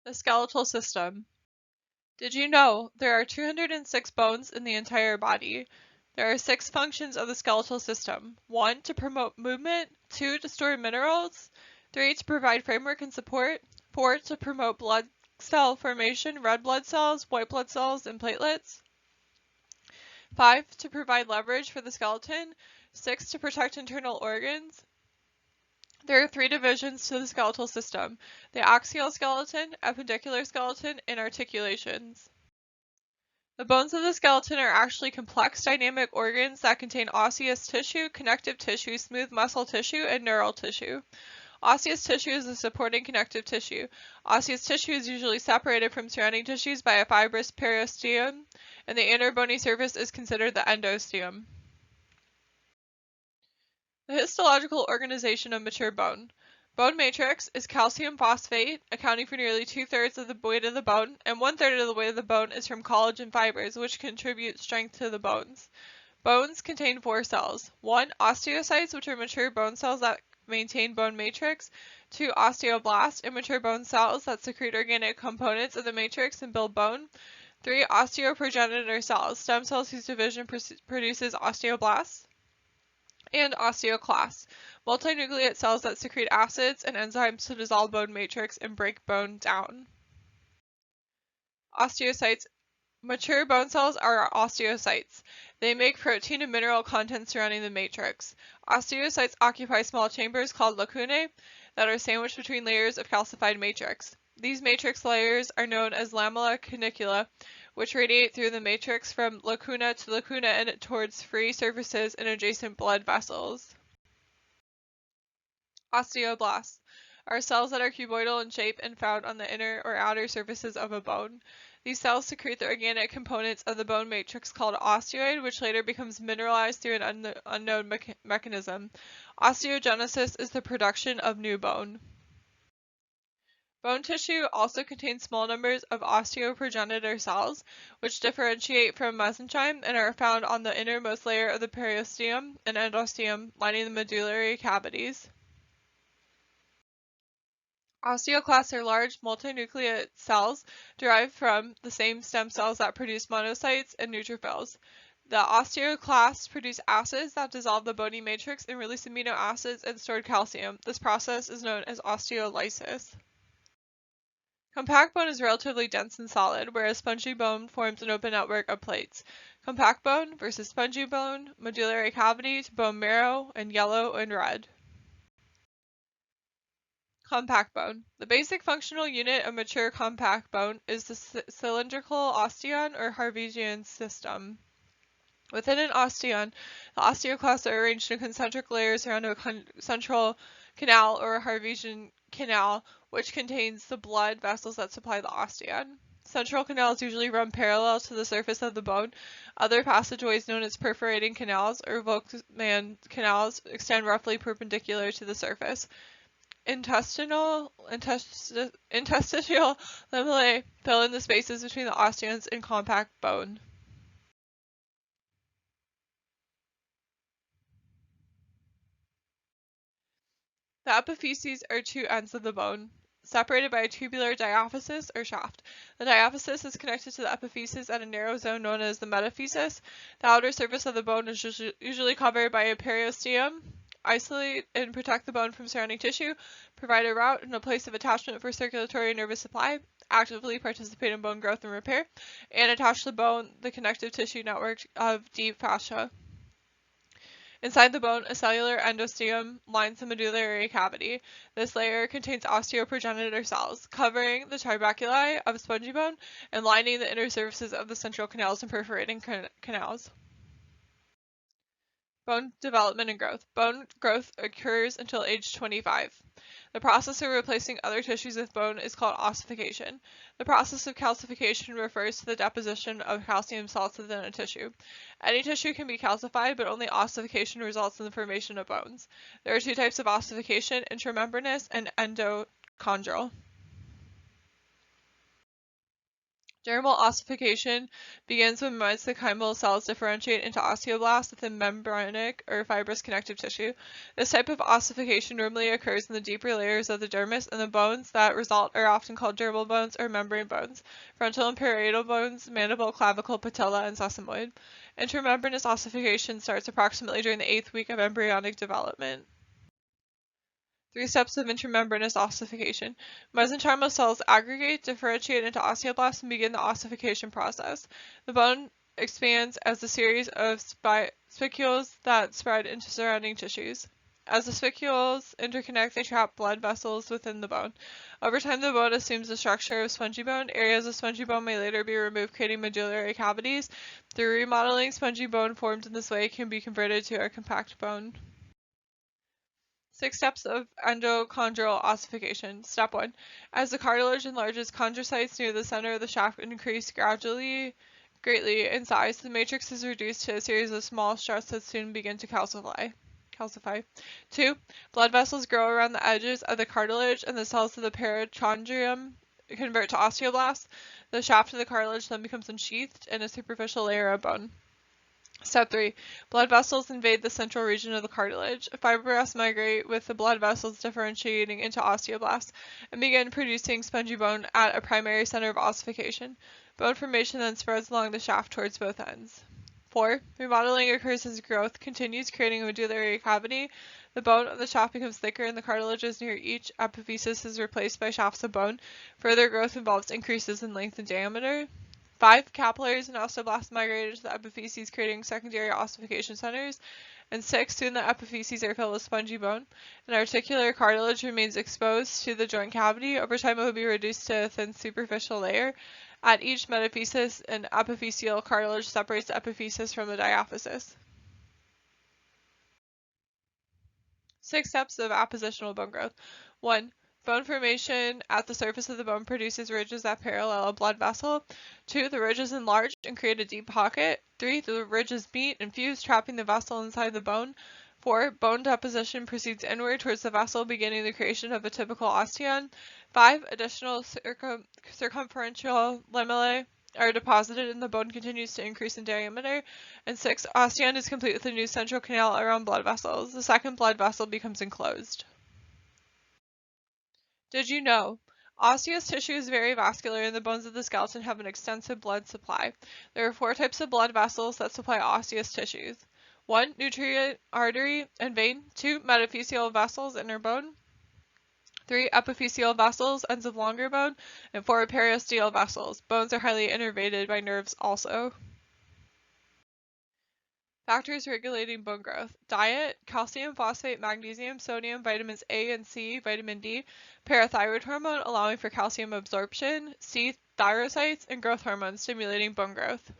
The skeletal system. Did you know there are 206 bones in the entire body? There are 6 functions of the skeletal system. 1. To promote movement. 2. To store minerals. 3. To provide framework and support. 4. To promote blood cell formation, red blood cells, white blood cells, and platelets. 5. To provide leverage for the skeleton. 6. To protect internal organs. There are 3 divisions to the skeletal system: the axial skeleton, appendicular skeleton, and articulations. The bones of the skeleton are actually complex dynamic organs that contain osseous tissue, connective tissue, smooth muscle tissue, and neural tissue. Osseous tissue is the supporting connective tissue. Osseous tissue is usually separated from surrounding tissues by a fibrous periosteum, and the inner bony surface is considered the endosteum. The histological organization of mature bone. Bone matrix is calcium phosphate, accounting for nearly 2/3 of the weight of the bone, and 1/3 of the weight of the bone is from collagen fibers, which contribute strength to the bones. Bones contain 4 cells. 1. Osteocytes, which are mature bone cells that maintain bone matrix. 2. Osteoblasts, immature bone cells that secrete organic components of the matrix and build bone. 3. Osteoprogenitor cells, stem cells whose division produces osteoblasts. And osteoclasts, multinucleate cells that secrete acids and enzymes to dissolve bone matrix and break bone down. Osteocytes. Mature bone cells are osteocytes. They make protein and mineral content surrounding the matrix. Osteocytes occupy small chambers called lacunae that are sandwiched between layers of calcified matrix. These matrix layers are known as lamella canicula, which radiate through the matrix from lacuna to lacuna and towards free surfaces and adjacent blood vessels. Osteoblasts are cells that are cuboidal in shape and found on the inner or outer surfaces of a bone. These cells secrete the organic components of the bone matrix called osteoid, which later becomes mineralized through an unknown mechanism. Osteogenesis is the production of new bone. Bone tissue also contains small numbers of osteoprogenitor cells, which differentiate from mesenchyme and are found on the innermost layer of the periosteum and endosteum, lining the medullary cavities. Osteoclasts are large multinucleate cells derived from the same stem cells that produce monocytes and neutrophils. The osteoclasts produce acids that dissolve the bony matrix and release amino acids and stored calcium. This process is known as osteolysis. Compact bone is relatively dense and solid, whereas spongy bone forms an open network of plates. Compact bone versus spongy bone, medullary cavity to bone marrow, and yellow and red. Compact bone. The basic functional unit of mature compact bone is the cylindrical osteon or Harvesian system. Within an osteon, the osteoclasts are arranged in concentric layers around a central canal or a Harvesian canal, which contains the blood vessels that supply the osteon. Central canals usually run parallel to the surface of the bone. Other passageways known as perforating canals or Volkmann canals extend roughly perpendicular to the surface. Interstitial lamellae fill in the spaces between the osteons and compact bone. The epiphyses are 2 ends of the bone, separated by a tubular diaphysis or shaft. The diaphysis is connected to the epiphysis at a narrow zone known as the metaphysis. The outer surface of the bone is usually covered by a periosteum. Isolate and protect the bone from surrounding tissue, provide a route and a place of attachment for circulatory and nervous supply, actively participate in bone growth and repair, and attach the bone the connective tissue network of deep fascia. Inside the bone, a cellular endosteum lines the medullary cavity. This layer contains osteoprogenitor cells, covering the trabeculae of spongy bone and lining the inner surfaces of the central canals and perforating canals. Bone development and growth. Bone growth occurs until age 25. The process of replacing other tissues with bone is called ossification. The process of calcification refers to the deposition of calcium salts within a tissue. Any tissue can be calcified, but only ossification results in the formation of bones. There are 2 types of ossification: intramembranous and endochondral. Dermal ossification begins when mesenchymal cells differentiate into osteoblasts within membranic or fibrous connective tissue. This type of ossification normally occurs in the deeper layers of the dermis, and the bones that result are often called dermal bones or membrane bones, frontal and parietal bones, mandible, clavicle, patella, and sesamoid. Intramembranous ossification starts approximately during the 8th week of embryonic development. 3 steps of intramembranous ossification. Mesenchymal cells aggregate, differentiate into osteoblasts, and begin the ossification process. The bone expands as a series of spicules that spread into surrounding tissues. As the spicules interconnect, they trap blood vessels within the bone. Over time, the bone assumes the structure of spongy bone. Areas of spongy bone may later be removed, creating medullary cavities. Through remodeling, spongy bone formed in this way can be converted to a compact bone. 6 steps of endochondral ossification. Step 1. As the cartilage enlarges, chondrocytes near the center of the shaft increase greatly in size. The matrix is reduced to a series of small struts that soon begin to calcify. 2. Blood vessels grow around the edges of the cartilage, and the cells of the perichondrium convert to osteoblasts. The shaft of the cartilage then becomes unsheathed in a superficial layer of bone. Step 3. Blood vessels invade the central region of the cartilage. Fibroblasts migrate with the blood vessels differentiating into osteoblasts and begin producing spongy bone at a primary center of ossification. Bone formation then spreads along the shaft towards both ends. 4. Remodeling occurs as growth continues, creating a medullary cavity. The bone of the shaft becomes thicker and the cartilages near each epiphysis is replaced by shafts of bone. Further growth involves increases in length and diameter. 5. Capillaries and osteoblasts migrate into the epiphyses, creating secondary ossification centers. And 6. Soon the epiphyses are filled with spongy bone. An articular cartilage remains exposed to the joint cavity. Over time, it will be reduced to a thin superficial layer. At each metaphysis, an epiphyseal cartilage separates the epiphysis from the diaphysis. 6 steps of appositional bone growth. 1. Bone formation at the surface of the bone produces ridges that parallel a blood vessel. 2. The ridges enlarge and create a deep pocket. 3. The ridges meet and fuse, trapping the vessel inside the bone. 4. Bone deposition proceeds inward towards the vessel, beginning the creation of a typical osteon. 5. Additional circumferential lamellae are deposited and the bone continues to increase in diameter. And 6. Osteon is complete with a new central canal around blood vessels. The second blood vessel becomes enclosed. Did you know? Osseous tissue is very vascular and the bones of the skeleton have an extensive blood supply. There are 4 types of blood vessels that supply osseous tissues. 1. Nutrient artery and vein. 2. Metaphyseal vessels, inner bone. 3. Epiphyseal vessels, ends of longer bone. And 4. Periosteal vessels. Bones are highly innervated by nerves also. Factors regulating bone growth. Diet, calcium, phosphate, magnesium, sodium, vitamins A and C, vitamin D, parathyroid hormone allowing for calcium absorption, C, thyrocytes, and growth hormone stimulating bone growth.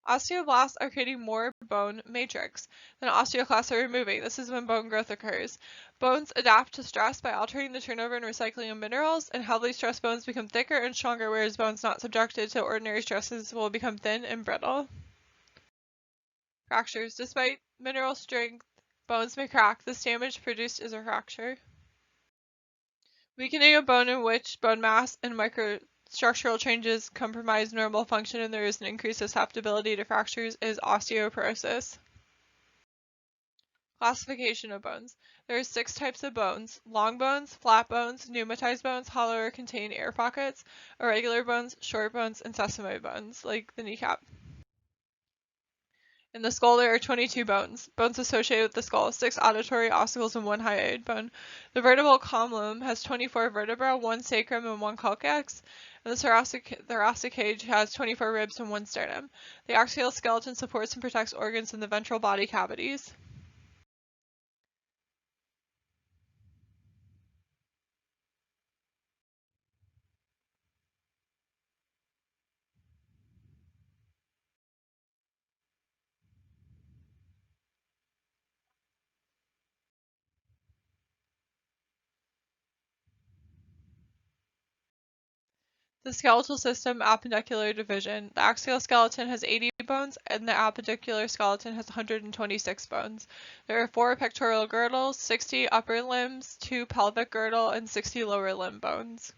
Osteoblasts are creating more bone matrix than osteoclasts are removing. This is when bone growth occurs. Bones adapt to stress by altering the turnover and recycling of minerals, and heavily stressed bones become thicker and stronger, whereas bones not subjected to ordinary stresses will become thin and brittle. Fractures. Despite mineral strength, bones may crack. This damage produced is a fracture. Weakening of bone in which bone mass and microstructural changes compromise normal function and there is an increased susceptibility to fractures is osteoporosis. Classification of bones. There are 6 types of bones: long bones, flat bones, pneumatized bones, hollow or contain air pockets, irregular bones, short bones, and sesamoid bones, like the kneecap. In the skull, there are 22 bones. Bones associated with the skull: 6 auditory ossicles and 1 hyoid bone. The vertebral column has 24 vertebrae, 1 sacrum and 1 coccyx, and the thoracic cage has 24 ribs and 1 sternum. The axial skeleton supports and protects organs in the ventral body cavities. The skeletal system appendicular division. The axial skeleton has 80 bones and the appendicular skeleton has 126 bones. There are 4 pectoral girdles, 60 upper limbs, 2 pelvic girdle, and 60 lower limb bones.